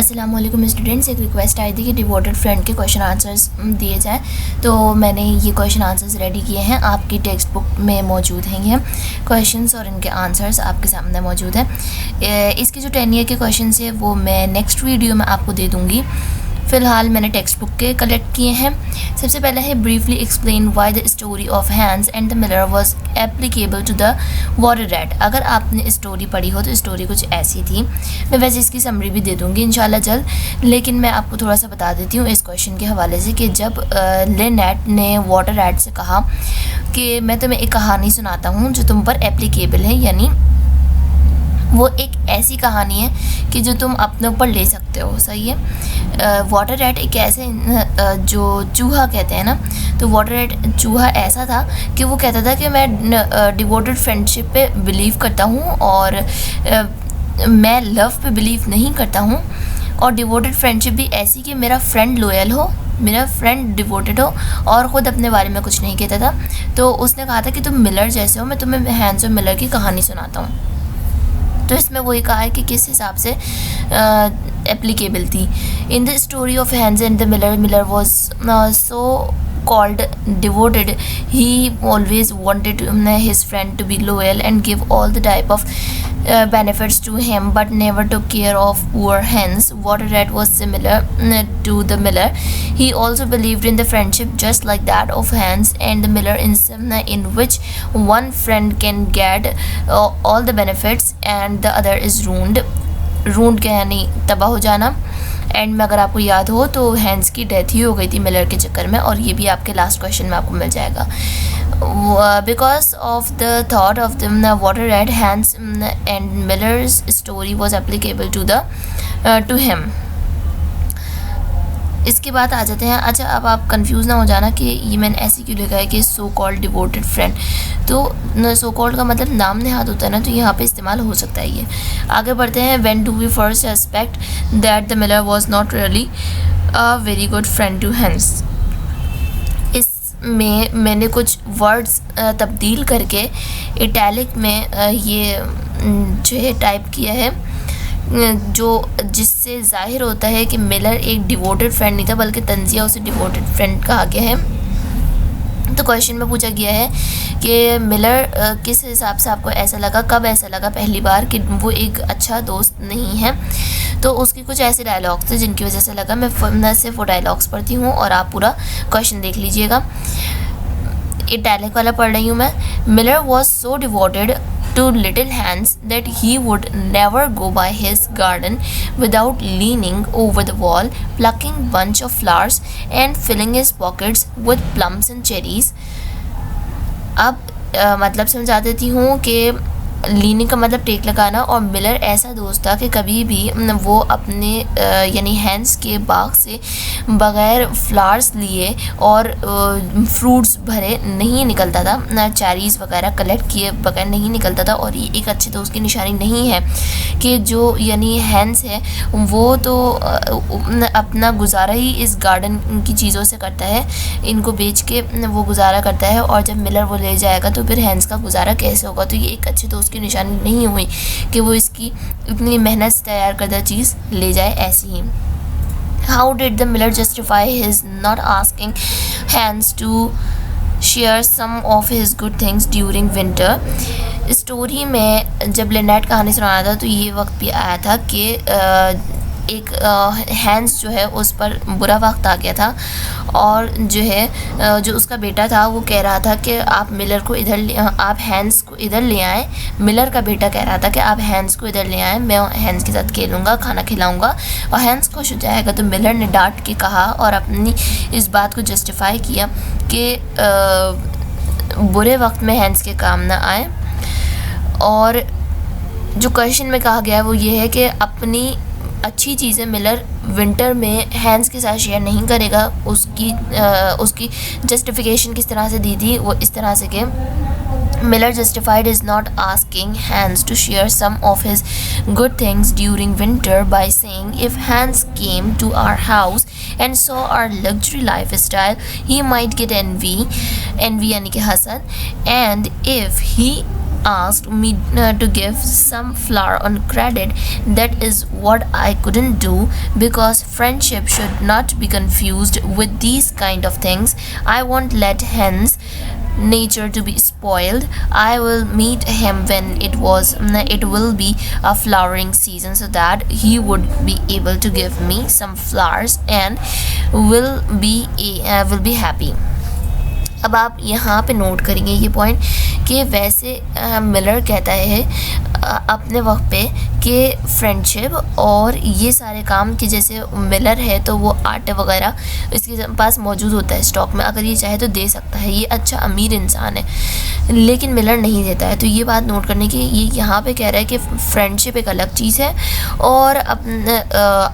अस्सलाम वालेकुम स्टूडेंट्स, एक रिक्वेस्ट आई थी कि डिवोटेड फ्रेंड के क्वेश्चन आंसर्स दिए जाएं, तो मैंने ये क्वेश्चन आंसर्स रेडी किए हैं। आपकी टेक्स्ट बुक में मौजूद हैं ये क्वेश्चंस और इनके आंसर्स आपके सामने मौजूद हैं। इसके जो 10 ईयर के क्वेश्चंस है वो मैं नेक्स्ट वीडियो में आपको दे दूँगी। फ़िलहाल मैंने टेक्स्ट बुक के कलेक्ट किए हैं। सबसे पहला है briefly explain why the story of Hans and the miller was applicable to the water rat. अगर आपने स्टोरी पढ़ी हो तो स्टोरी कुछ ऐसी थी। मैं वैसे इसकी समरी भी दे दूँगी इंशाल्लाह जल्द, लेकिन मैं आपको थोड़ा सा बता देती हूँ इस क्वेश्चन के हवाले से कि जब लिनेट ने वाटर रैट से कहा कि मैं तुम्हें एक कहानी सुनाता हूँ जो तुम पर एप्लीकेबल है, यानी वो एक ऐसी कहानी है कि जो तुम अपने ऊपर ले सकते हो। सही है। वाटर रैट एक ऐसे जो चूहा कहते हैं ना, तो वाटर रैट चूहा ऐसा था कि वो कहता था कि मैं डिवोटेड फ्रेंडशिप पे बिलीव करता हूँ और मैं लव पे बिलीव नहीं करता हूँ, और डिवोटेड फ्रेंडशिप भी ऐसी कि मेरा फ्रेंड लॉयल हो, मेरा फ्रेंड डिवोटेड हो और ख़ुद अपने बारे में कुछ नहीं कहता था। तो उसने कहा था कि तुम मिलर जैसे हो, मैं तुम्हें हैंस और मिलर की कहानी सुनाता हूँ। तो इसमें वही कहा है कि किस हिसाब से एप्लीकेबल थी। In the story of Hans and the miller, miller was so called devoted. He always wanted his friend to be loyal and give all the type of benefits to him, but never took care of poor hens. Water rat was similar to the miller. He also believed in the friendship just like that of hens and the miller, in which one friend can get all the benefits and the other is ruined. रूंड के यानी तबाह हो जाना। And में अगर आपको याद हो तो हैंस की डेथ ही हो गई थी मिलर के चक्कर में, और ये भी आपके लास्ट क्वेश्चन में आपको मिल जाएगा। Because of the thought of the water rat, Hans and miller's story was applicable to him. इसके बाद आ जाते हैं। अच्छा, अब आप कंफ्यूज ना हो जाना कि ये मैंने ऐसे क्यों लिखा है कि सो कॉल्ड डिवोटेड फ्रेंड। तो सो कॉल्ड का मतलब नाम नेहाद होता है ना, तो यहाँ पे इस्तेमाल हो सकता है ये। आगे बढ़ते हैं। When do we first suspect that the miller was not really a very good friend to Hans. इसमें मैंने कुछ वर्ड्स तब्दील करके इटैलिक में ये जो है टाइप किया है, जो जिससे ज़ाहिर होता है कि मिलर एक डिवोटेड फ्रेंड नहीं था, बल्कि तंजिया उसे डिवोटेड फ्रेंड कहा गया है। तो क्वेश्चन में पूछा गया है कि मिलर किस हिसाब से आपको ऐसा लगा, कब ऐसा लगा पहली बार कि वो एक अच्छा दोस्त नहीं है। तो उसके कुछ ऐसे डायलॉग्स थे जिनकी वजह से लगा। मैं सिर्फ वो डायलॉग्स पढ़ती हूँ और आप पूरा क्वेश्चन देख लीजिएगा। इटैलिक वाला पढ़ रही हूँ मैं। Miller was so devoted to little hands that he would never go by his garden without leaning over the wall, plucking bunch of flowers and filling his pockets with plums and cherries. अब मतलब समझा देती हूँ कि leaning का मतलब take लगाना, और मिलर ऐसा दोस्त था कि कभी भी वो अपने यानी हैंस के बाग से बग़ैर फ्लावर्स लिए और फ्रूट्स भरे नहीं निकलता था, ना चेरीज़ वगैरह कलेक्ट किए बगैर नहीं निकलता था। और ये एक अच्छे दोस्त की निशानी नहीं है कि जो यानी हैंस है वो तो अपना गुजारा ही इस गार्डन की चीज़ों से करता है, इनको बेच के वो गुजारा करता है, और जब मिलर वो ले जाएगा तो फिर हैंस का गुजारा कैसे होगा। तो ये एक अच्छे दोस्त की निशानी नहीं हुई कि वो इसकी इतनी मेहनत से तैयार करदा चीज़ ले जाए ऐसी ही। How did the miller justify his not asking Hans to share some of his good things during winter? Story में जब लिनेट कहानी सुना रहा था तो ये वक्त भी आया था कि एक हैंस जो है उस पर बुरा वक्त आ गया था, और जो है जो उसका बेटा था वो कह रहा था कि आप हैंस को इधर ले आएँ। मिलर का बेटा कह रहा था कि आप हैंस को इधर ले आएँ, मैं हैंस के साथ खेलूँगा, खाना खिलाऊँगा और हैंस खुश हो जाएगा। तो मिलर ने डांट के कहा और अपनी इस बात को जस्टिफाई किया कि बुरे वक्त में हैंस के काम ना आए। और जो क्वेश्चन में कहा गया है वो ये है कि अपनी अच्छी चीज़ें मिलर विंटर में हैंस के साथ शेयर नहीं करेगा। उसकी जस्टिफिकेशन किस तरह से दी थी, वो इस तरह से कि Miller justified his not asking Hans to share some of his good things during winter by saying, if Hans came to our house and saw our luxury lifestyle, he might get envy यानी कि हसद, and if he asked me to give some flour on credit. That is what I couldn't do, because friendship should not be confused with these kind of things. I won't let hens nature to be spoiled. I will meet him when it will be a flowering season, so that he would be able to give me some flowers and will be happy. अब आप यहाँ पे note करेंगे ये point कि वैसे Miller कहता है अपने वक्त पे कि फ्रेंडशिप और ये सारे काम कि जैसे मिलर है तो वो आटे वगैरह इसके पास मौजूद होता है स्टॉक में, अगर ये चाहे तो दे सकता है, ये अच्छा अमीर इंसान है, लेकिन मिलर नहीं देता है। तो ये बात नोट करने की, ये यहाँ पे कह रहा है कि फ्रेंडशिप एक अलग चीज़ है और अपने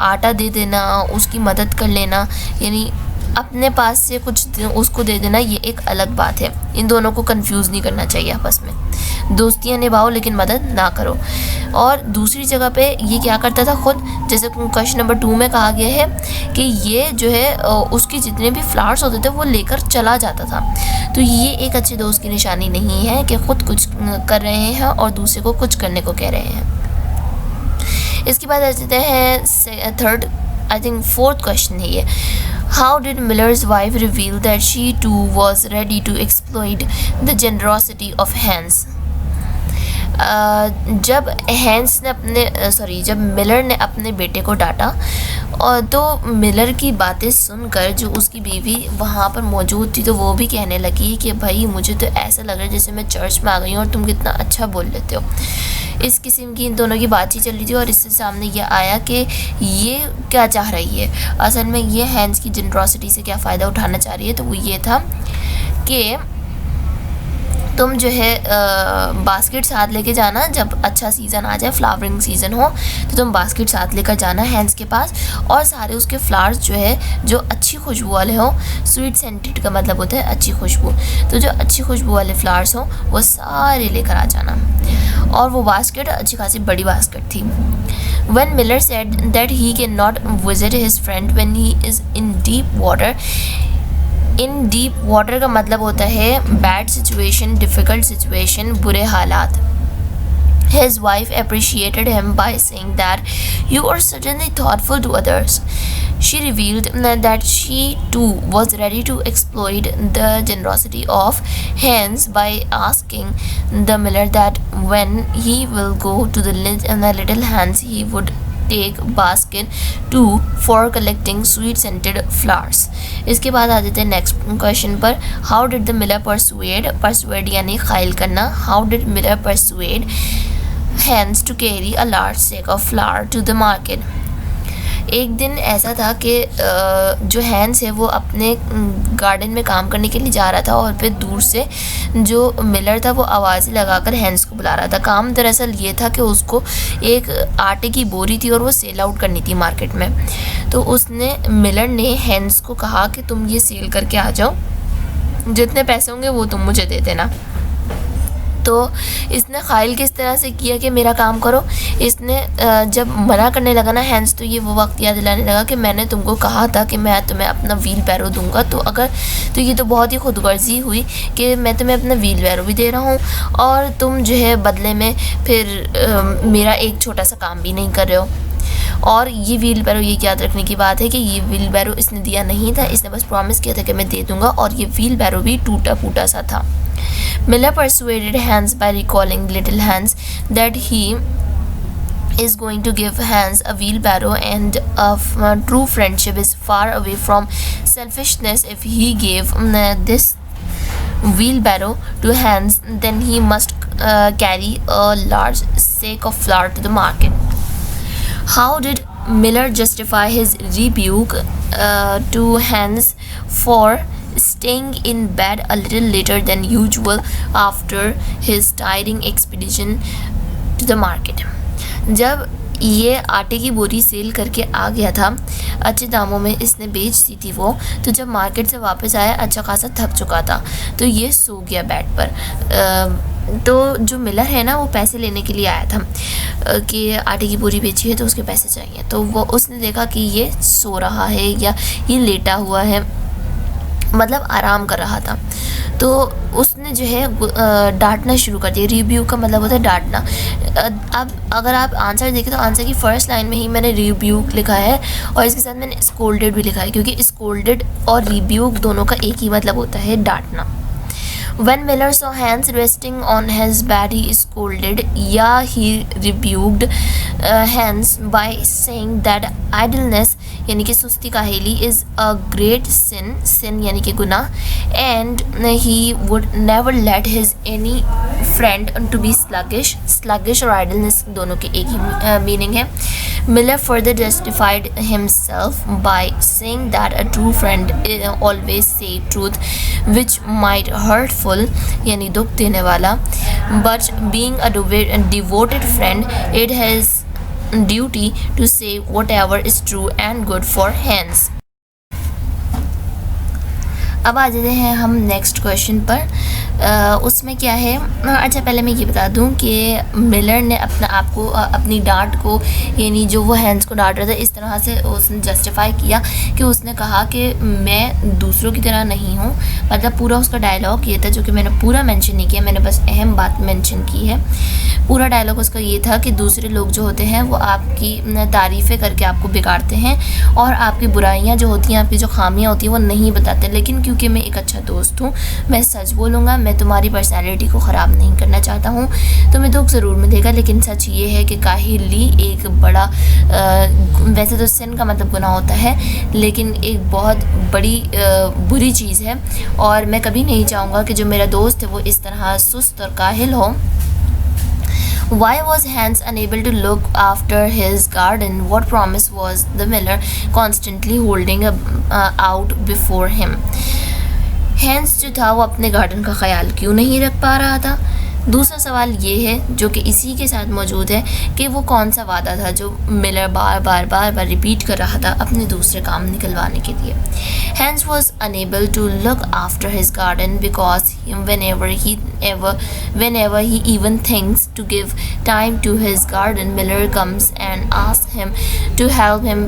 आटा दे देना, उसकी मदद कर लेना, यानी अपने पास से कुछ उसको दे देना, ये एक अलग बात है। इन दोनों को कंफ्यूज नहीं करना चाहिए आपस में। दोस्तियाँ निभाओ लेकिन मदद ना करो। और दूसरी जगह पे ये क्या करता था खुद, जैसे क्वेश्चन नंबर 2 में कहा गया है कि ये जो है उसके जितने भी फ्लावर्स होते थे वो लेकर चला जाता था। तो ये एक अच्छे दोस्त की निशानी नहीं है कि खुद कुछ कर रहे हैं और दूसरे को कुछ करने को कह रहे हैं। इसके बाद आ जाते हैं third, I think fourth question है ये। How did Miller's wife reveal that she too was ready to exploit the generosity of Hans? जब हैंस ने जब मिलर ने अपने बेटे को डांटा और तो मिलर की बातें सुनकर जो उसकी बीवी वहाँ पर मौजूद थी तो वो भी कहने लगी कि भाई मुझे तो ऐसा लग रहा है जैसे मैं चर्च में आ गई हूँ और तुम कितना अच्छा बोल लेते हो। इस किस्म की इन दोनों की बातचीत चल रही थी और इससे सामने ये आया कि ये क्या चाह रही है, असल में ये हैंस की जनरॉसिटी से क्या फ़ायदा उठाना चाह रही है। तो वो ये था कि तुम जो है बास्केट साथ लेके जाना, जब अच्छा सीज़न आ जाए, फ्लावरिंग सीज़न हो तो तुम बास्केट साथ लेकर जाना हैंस के पास और सारे उसके फ्लावर्स जो है जो अच्छी खुशबू वाले हो, स्वीट सेंटेड का मतलब होता है अच्छी खुशबू, तो जो अच्छी खुशबू वाले फ्लावर्स हो वो सारे लेकर आ जाना। और वो बास्केट अच्छी खासी बड़ी बास्केट थी। When Miller said that he cannot visit his friend when he is in deep water, in deep water का मतलब होता है बैड सिचुएशन, डिफ़िकल्ट सिचुएशन, बुरे हालात। His wife appreciated him by saying that you are certainly thoughtful to others. She revealed that she too was ready to exploit the generosity of Hans by asking the miller that when he will go to the little Hans he would take basket too for collecting sweet scented flowers. इसके बाद आ जाते हैं next question पर। How did the miller persuade यानी खाइल करना, how did miller persuade Hans to carry a large sack of flour to the market. एक दिन ऐसा था कि जो हैंस है वो अपने गार्डन में काम करने के लिए जा रहा था और फिर दूर से जो मिलर था वो आवाज़ें लगाकर हैंस को बुला रहा था। काम दरअसल ये था कि उसको एक आटे की बोरी थी और वो सेल आउट करनी थी मार्केट में। तो उसने मिलर ने हैंस को कहा कि तुम ये सेल करके आ जाओ, जितने पैसे होंगे वो तुम मुझे दे देना। तो इसने खाइल किस तरह से किया कि मेरा काम करो। इसने जब मना करने लगा ना हैंस, तो ये वो वक्त याद दिलाने लगा कि मैंने तुमको कहा था कि मैं तुम्हें अपना व्हील बैरो दूंगा, तो ये तो बहुत ही खुदगर्जी हुई कि मैं तुम्हें अपना व्हील बैरो भी दे रहा हूँ और तुम जो है बदले में फिर मेरा एक छोटा सा काम भी नहीं कर रहे हो। और ये व्हील बैरो, ये याद रखने की बात है कि ये व्हील बैरो इसने दिया नहीं था, इसने बस प्रॉमिस किया था कि मैं दे दूंगा, और ये व्हील बैरो भी टूटा फूटा सा था। Miller persuaded Hans by recalling little Hans that he is going to give Hans a wheelbarrow, and true friendship is far away from selfishness. If he gave this wheelbarrow to Hans, then he must carry a large sack of flour to the market. How did Miller justify his rebuke to Hans for staying in bed a little later than usual after his tiring expedition to the market? जब ये आटे की बोरी cell करके आ गया था, अच्छे दामों में इसने बेच दी थी वो, तो जब मार्केट से वापस आया अच्छा खासा थक चुका था, तो ये सो गया बेड पर। तो जो मिलर है ना वो पैसे लेने के लिए आया था कि आटे की बोरी बेची है तो उसके पैसे चाहिए। तो वो उसने देखा कि ये सो रहा है या ये लेटा हुआ है, मतलब आराम कर रहा था। तो उसने जो है डांटना शुरू कर दिया। रिब्यूक का मतलब होता है डांटना। अब अगर आप आंसर देखें तो आंसर की फर्स्ट लाइन में ही मैंने रिब्यूक लिखा है और इसके साथ मैंने स्कोल्डेड भी लिखा है, क्योंकि स्कोल्डेड और रिब्यूक दोनों का एक ही मतलब होता है, डांटना। When Miller saw Hans resting on his bed, he scolded, yeah, he rebuked Hans by saying that idleness यानी कि सुस्ती काहेली is a great sin यानी कि गुनाह, and he would never let his any friend to be sluggish और idleness दोनों के एक ही मीनिंग है। Miller further justified himself by saying that a true friend always say truth which might hurtful यानी दुख देने वाला, but being a devoted friend it has duty to say whatever is true and good for Hans। अब आ जाते हैं हम next question पर। उसमें क्या है, अच्छा पहले मैं ये बता दूं कि मिलर ने अपनी डांट को, यानी जो वो हैंस को डांट रहा था, इस तरह से उसने जस्टिफाई किया कि उसने कहा कि मैं दूसरों की तरह नहीं हूँ। मतलब पूरा उसका डायलॉग ये था, जो कि मैंने पूरा मेंशन नहीं किया, मैंने बस अहम बात मेंशन की है। पूरा डायलॉग उसका ये था कि दूसरे लोग जो होते हैं वो आपकी तारीफ़ें करके आपको बिगाड़ते हैं और आपकी बुराइयाँ जो होती हैं, आपकी जो खामियाँ होती हैं वो नहीं बताते, लेकिन क्योंकि मैं एक अच्छा दोस्त हूँ मैं सच बोलूँगा, मैं तुम्हारी पर्सनैलिटी को ख़राब नहीं करना चाहता हूँ, तुम्हें दुख ज़रूर मिलेगा, लेकिन सच ये है कि काहिली एक बड़ा वैसे तो सिन का मतलब गुनाह होता है, लेकिन एक बहुत बड़ी बुरी चीज़ है और मैं कभी नहीं चाहूँगा कि जो मेरा दोस्त है वो इस तरह सुस्त और काहिल हो। Why was Hans unable to look after his garden? What promise was the miller constantly holding out before him? Hans जो था वो अपने गार्डन का ख्याल क्यों नहीं रख पा रहा था? दूसरा सवाल ये है जो कि इसी के साथ मौजूद है कि वो कौन सा वादा था जो मिलर बार बार रिपीट कर रहा था अपने दूसरे काम निकलवाने के लिए। Hans was unable to look after his garden because whenever he even thinks to give time to his garden, Miller comes and asks him to help him,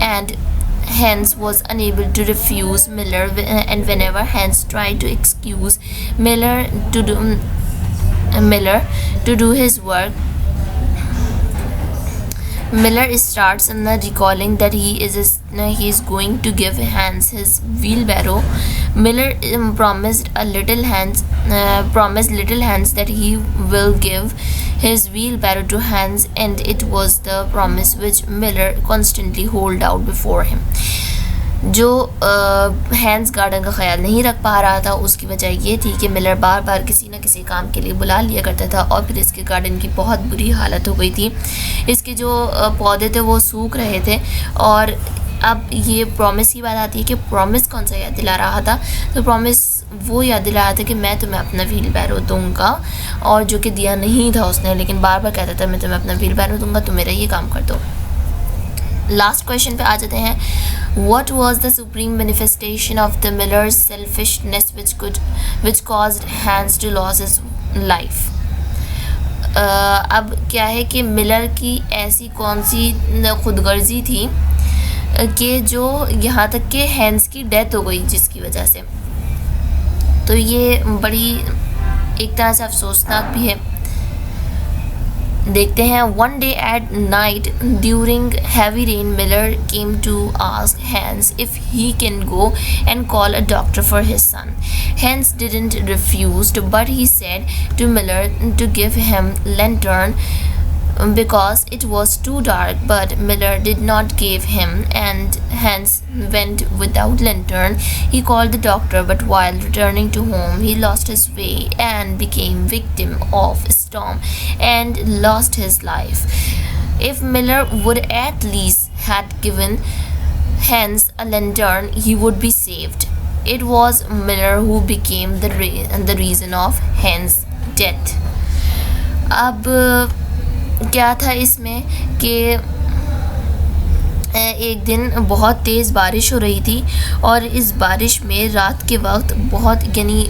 and Hans was unable to refuse Miller, and whenever Hans tried to excuse Miller to do his work, Miller starts recalling that he is going to give Hans his wheelbarrow. Miller promised little Hans that he will give his wheelbarrow to Hans, and it was the promise which Miller constantly hold out before him. जो hence garden का ख्याल नहीं रख पा रहा था उसकी वजह ये थी कि मिलर बार बार किसी न किसी काम के लिए बुला लिया करता था और फिर इसके गार्डन की बहुत बुरी हालत हो गई थी। इसके जो पौधे थे वो सूख रहे थे और अब ये प्रॉमिस की बात आती है कि प्रॉमिस कौन सा याद दिला रहा था, तो प्रॉमिस वो याद दिला रहा था कि मैं तुम्हें अपना व्हील बैरो दूँगा, और जो कि दिया नहीं था उसने, लेकिन बार बार कहता था मैं तुम्हें अपना व्हील बैरो दूँगा, तो मेरा ये काम कर दो। लास्ट क्वेश्चन पे आ जाते हैं। What was the supreme manifestation of the Miller's selfishness which caused Hans to lose his life? अब क्या है कि मिलर की ऐसी कौन सी खुदगर्जी थी कि जो यहाँ तक कि हैंस की डेथ हो गई जिसकी वजह से, तो ये बड़ी एक तरह से अफसोसनाक भी है। देखते हैं। One day at night during heavy rain, Miller came to ask Hans if he can go and call a doctor for his son. Hans didn't refuse, but he said to Miller to give him lantern because it was too dark, but Miller did not give him, and Hans went without lantern. He called the doctor, but while returning to home he lost his way and became victim of a storm and lost his life. If Miller would at least had given Hans a lantern, he would be saved. It was Miller who became the reason of Hans' death. अब क्या था इसमें कि एक दिन बहुत तेज़ बारिश हो रही थी और इस बारिश में रात के वक्त बहुत यानी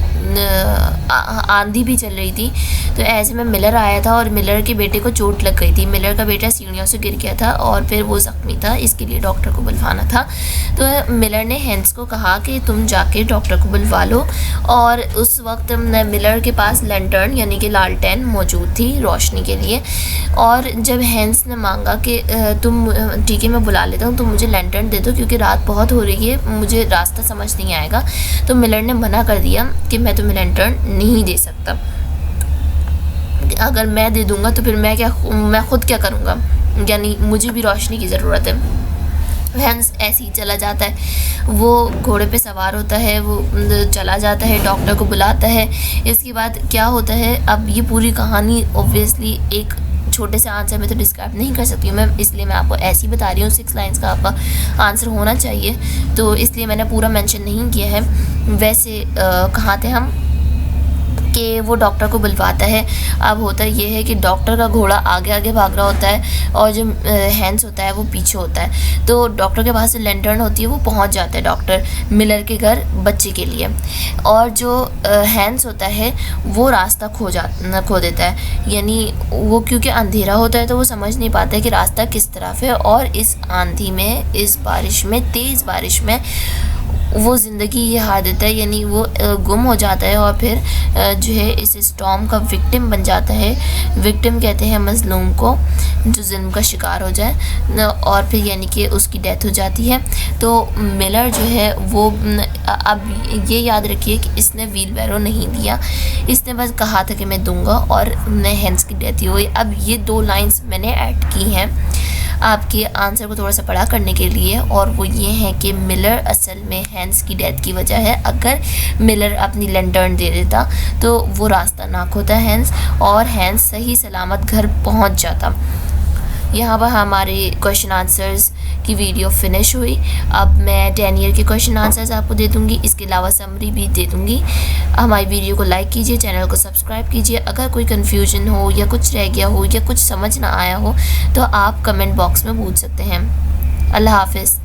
आंधी भी चल रही थी। तो ऐसे में मिलर आया था और मिलर के बेटे को चोट लग गई थी। मिलर का बेटा सीढ़ियों से गिर गया था और फिर वो ज़ख्मी था, इसके लिए डॉक्टर को बुलवाना था। तो मिलर ने हैंस को कहा कि तुम जाके डॉक्टर को बुलवा लो, और उस वक्त मिलर के पास लैंटर्न यानी कि लालटेन मौजूद थी रोशनी के लिए। और जब हैंस ने मांगा कि तुम ठीक है मैं बुला लेता हूँ, तुम मुझे लैंटर्न दे दो क्योंकि रात बहुत हो रही है, मुझे रास्ता समझ नहीं आएगा, तो मिलर ने मना कर दिया कि मैं तुम्हें लैंटर्न नहीं दे सकता। अगर मैं दे दूँगा तो फिर मैं ख़ुद क्या करूँगा, यानी मुझे भी रोशनी की ज़रूरत है। हैंस ऐसे ही चला जाता है, वो घोड़े पे सवार होता है, वो चला जाता है, डॉक्टर को बुलाता है। इसके बाद क्या होता है, अब ये पूरी कहानी ऑब्वियसली एक छोटे से आंसर में तो डिस्क्राइब नहीं कर सकती हूँ मैं, इसलिए मैं आपको ऐसे ही बता रही हूँ। 6 लाइन्स का आपका आंसर होना चाहिए, तो इसलिए मैंने पूरा मेंशन नहीं किया है। वैसे कहाँ थे हम कि वो डॉक्टर को बुलवाता है। अब होता ये है कि डॉक्टर का घोड़ा आगे आगे भाग रहा होता है और जो हैंस होता है वो पीछे होता है। तो डॉक्टर के पास जो लैंटर्न होती है वो पहुंच जाता है डॉक्टर मिलर के घर बच्चे के लिए, और जो हैंस होता है वो रास्ता खो देता है। यानी वो क्योंकि अंधेरा होता है तो वो समझ नहीं पाता है कि रास्ता किस तरफ है, और इस आंधी में, इस बारिश में, तेज़ बारिश में वो ज़िंदगी ये हार देता है, यानी वो गुम हो जाता है और फिर जो है इस स्टॉर्म का विक्टिम बन जाता है। विक्टिम कहते हैं मज़लूम को जो जुल्म का शिकार हो जाए, और फिर यानी कि उसकी डेथ हो जाती है। तो मिलर जो है वो अब ये याद रखिए कि इसने व्हील बैरो नहीं दिया, इसने बस कहा था कि मैं दूंगा, और हैंस की डेथ हुई। अब ये 2 लाइन्स मैंने ऐड की हैं आपके आंसर को थोड़ा सा बड़ा करने के लिए, और वो ये है कि मिलर असल में हैंस की डेथ की वजह है। अगर मिलर अपनी लैंटर्न दे देता तो वो रास्ता ना खोता हैंस, और हैंस सही सलामत घर पहुंच जाता। यहाँ पर हमारे क्वेश्चन आंसर्स की वीडियो फिनिश हुई। अब मैं 10 ईयर के क्वेश्चन आंसर्स आपको दे दूँगी, इसके अलावा समरी भी दे दूँगी। हमारी वीडियो को लाइक कीजिए, चैनल को सब्सक्राइब कीजिए। अगर कोई कन्फ्यूजन हो या कुछ रह गया हो या कुछ समझ ना आया हो तो आप कमेंट बॉक्स में पूछ सकते हैं। अल्लाह हाफ़िज़।